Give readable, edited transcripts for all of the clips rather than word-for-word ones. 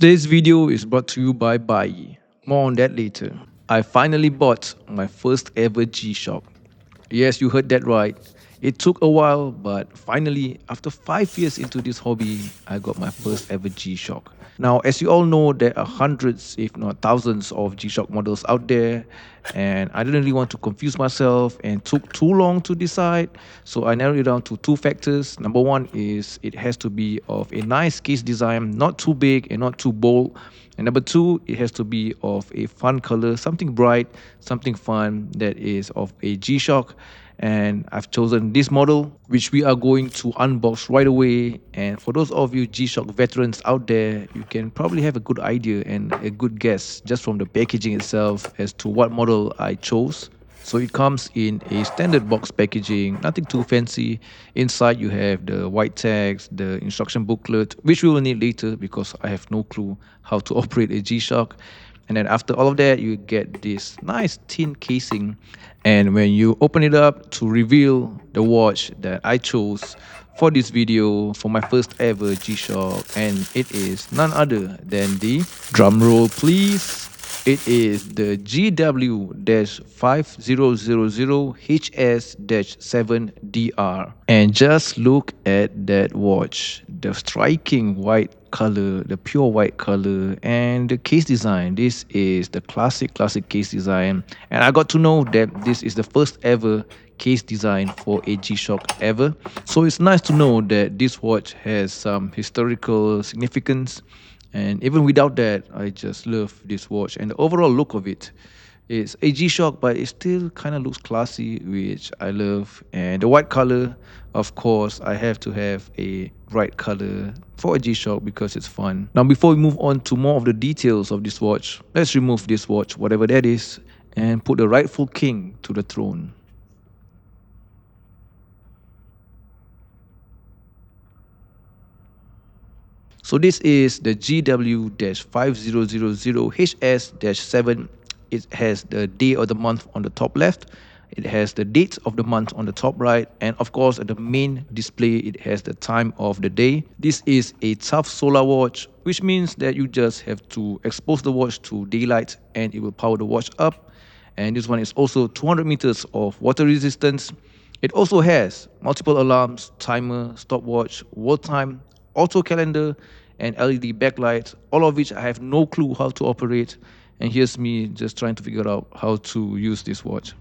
Today's video is brought to you by Buyee. More on that later. I finally bought my first ever G-Shock. Yes, you heard that right. It took a while, but finally, after 5 years into this hobby, I got my first ever G-Shock. Now, as you all know, there are hundreds, if not thousands, of G-Shock models out there, and I didn't really want to confuse myself and took too long to decide. So I narrowed it down to two factors. Number one is it has to be of a nice case design, not too big and not too bold. And number two, it has to be of a fun color, something bright, something fun that is of a G-Shock. And I've chosen this model, which we are going to unbox right away. And for those of you G-Shock veterans out there, you can probably have a good idea and a good guess just from the packaging itself as to what model I chose. So it comes in a standard box packaging, nothing too fancy. Inside you have the white tags, the instruction booklet, which we will need later because I have no clue how to operate a G-Shock. And then after all of that, you get this nice tin casing. And when you open it up to reveal the watch that I chose for this video for my first ever G-Shock, and it is none other than the drum roll please. It is the GW-5000HS-7DR. And just look at that watch. The striking white color, the pure white color, and the case design. This is the classic case design. And I got to know that this is the first ever case design for a G-Shock ever. So it's nice to know that this watch has some historical significance. And even without that, I just love this watch. And the overall look of it is a G-Shock, but it still kind of looks classy, which I love. And the white color, of course, I have to have a bright color for a G-Shock because it's fun. Now, before we move on to more of the details of this watch, let's remove this watch, whatever that is, and put the rightful king to the throne. So this is the GW-5000HS-7. It has the day of the month on the top left. It has the date of the month on the top right. And of course, at the main display, it has the time of the day. This is a tough solar watch, which means that you just have to expose the watch to daylight and it will power the watch up. And this one is also 200 meters of water resistance. It also has multiple alarms, timer, stopwatch, world time, auto calendar, and LED backlights, all of which I have no clue how to operate. And here's me just trying to figure out how to use this watch.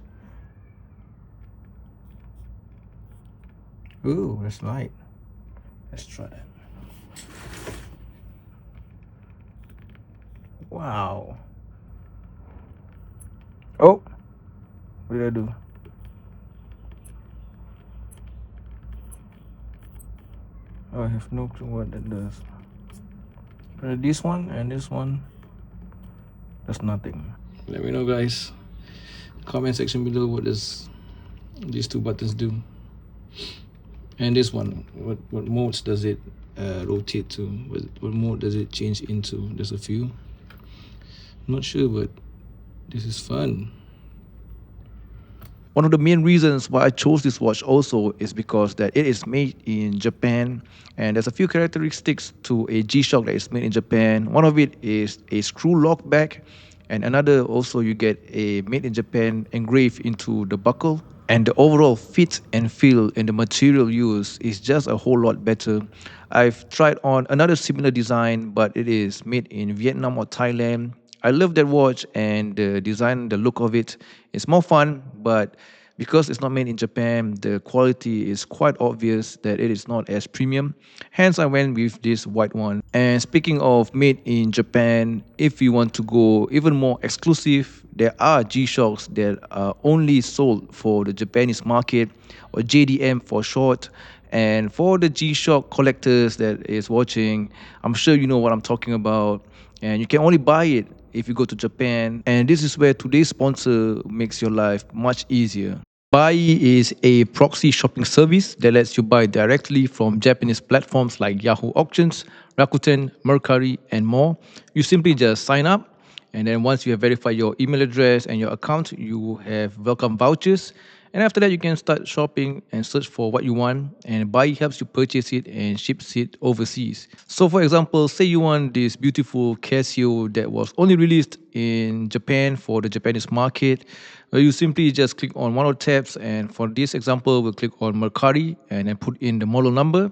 Ooh, that's light. Let's try that. Wow. Oh, what did I do? Oh, I have no clue what that does. This one and this one, that's nothing. Let me know, guys. Comment section below what does these two buttons do. And this one, what modes does it rotate to? What mode does it change into? There's a few. I'm not sure, but this is fun. One of the main reasons why I chose this watch also is because that it is made in Japan, and there's a few characteristics to a G-Shock that is made in Japan. One of it is a screw lock back, and another also you get a made in Japan engraved into the buckle. And the overall fit and feel and the material used is just a whole lot better. I've tried on another similar design, but it is made in Vietnam or Thailand. I love that watch, and the design, the look of it is more fun, but because it's not made in Japan, the quality is quite obvious that it is not as premium. Hence, I went with this white one. And speaking of made in Japan, if you want to go even more exclusive, there are G-Shocks that are only sold for the Japanese market, or JDM for short. And for the G-Shock collectors that is watching, I'm sure you know what I'm talking about. And you can only buy it if you go to Japan. And this is where today's sponsor makes your life much easier. Buyee is a proxy shopping service that lets you buy directly from Japanese platforms like Yahoo Auctions, Rakuten, Mercari, and more. You simply just sign up, and then once you have verified your email address and your account, you have welcome vouchers. And after that, you can start shopping and search for what you want. And Buyee helps you purchase it and ships it overseas. So, for example, say you want this beautiful Casio that was only released in Japan for the Japanese market. You simply just click on one of the tabs, and for this example, we'll click on Mercari and then put in the model number.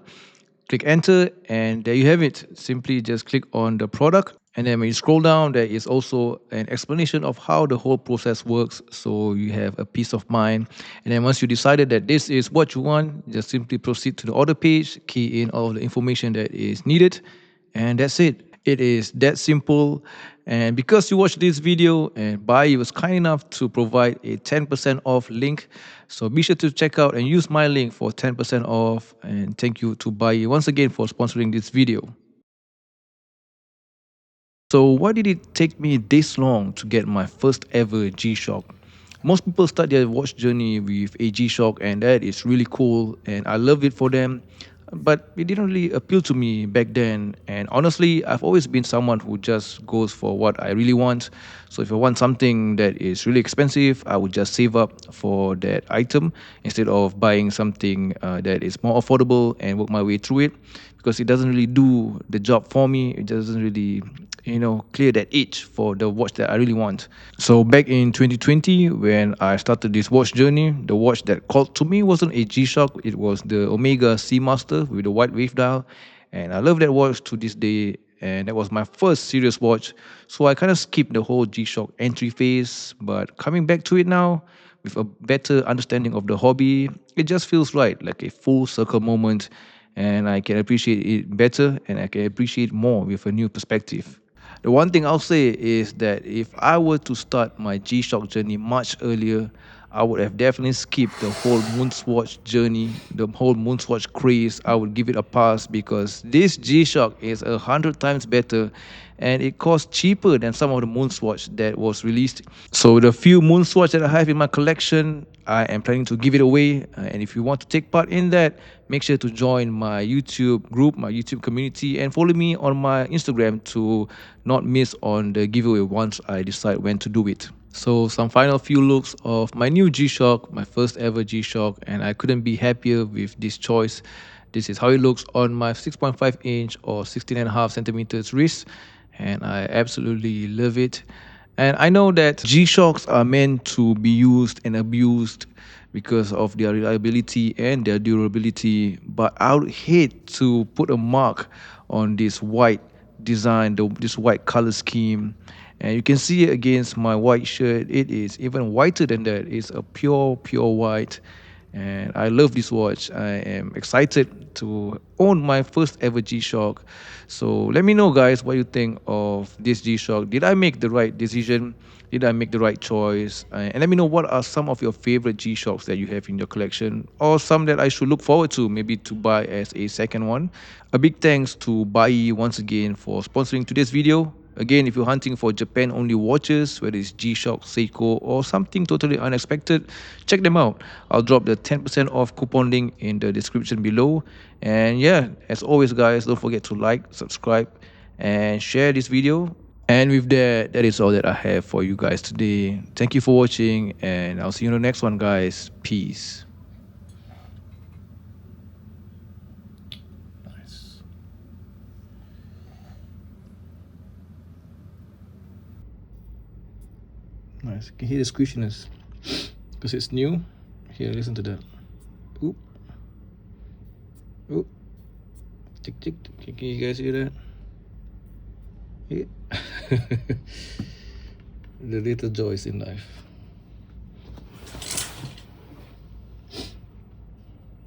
Click enter, and there you have it. Simply just click on the product, and then when you scroll down, there is also an explanation of how the whole process works, so you have a peace of mind. And then once you decided that this is what you want, just simply proceed to the order page, key in all of the information that is needed, and that's it. It is that simple. And because you watched this video, and Buyee was kind enough to provide a 10% off link, so be sure to check out and use my link for 10% off. And thank you to Buyee once again for sponsoring this video. So, why did it take me this long to get my first ever G-Shock? Most people start their watch journey with a G-Shock, and that is really cool, and I love it for them. But it didn't really appeal to me back then. And honestly, I've always been someone who just goes for what I really want. So if I want something that is really expensive, I would just save up for that item instead of buying something that is more affordable and work my way through it, because it doesn't really do the job for me. It doesn't really clear that itch for the watch that I really want. So back in 2020, when I started this watch journey, the watch that called to me wasn't a G-Shock. It was the Omega Seamaster with the white wave dial, and I love that watch to this day. And that was my first serious watch. So I kind of skipped the whole G-Shock entry phase, but coming back to it now with a better understanding of the hobby, it just feels right, like a full circle moment, and I can appreciate it better and I can appreciate more with a new perspective. The one thing I'll say is that if I were to start my G-Shock journey much earlier, I would have definitely skipped the whole Moonswatch journey, the whole Moonswatch craze. I would give it a pass because this G-Shock is 100 times better, and it costs cheaper than some of the Moonswatch that was released. So the few Moonswatch that I have in my collection, I am planning to give it away. And if you want to take part in that, make sure to join my YouTube group, my YouTube community, and follow me on my Instagram to not miss on the giveaway once I decide when to do it. So some final few looks of my new G-Shock, my first ever G-Shock, and I couldn't be happier with this choice. This is how it looks on my 6.5 inch or 16.5 centimeters wrist, and I absolutely love it. And I know that G-Shocks are meant to be used and abused because of their reliability and their durability, but I would hate to put a mark on this white design, this white color scheme. And you can see it against my white shirt. It is even whiter than that. It's a pure white. And I love this watch. I am excited to own my first ever G-Shock. So let me know, guys, what you think of this G-Shock. Did I make the right decision? Did I make the right choice? And let me know what are some of your favorite G-Shocks that you have in your collection, or some that I should look forward to, maybe to buy as a second one. A big thanks to Buyee once again for sponsoring today's video. Again, if you're hunting for Japan only watches, whether it's G-Shock, Seiko, or something totally unexpected, check them out. I'll drop the 10% off coupon link in the description below. And yeah, as always, guys, don't forget to like, subscribe, and share this video. And with that, that is all that I have for you guys today. Thank you for watching, and I'll see you in the next one, guys. Peace. Nice. Nice. You can hear the squishiness because it's new. Here, listen to that. Oop. Oop. Tick, tick, tick. Can you guys hear that? Yeah. The little joys in life.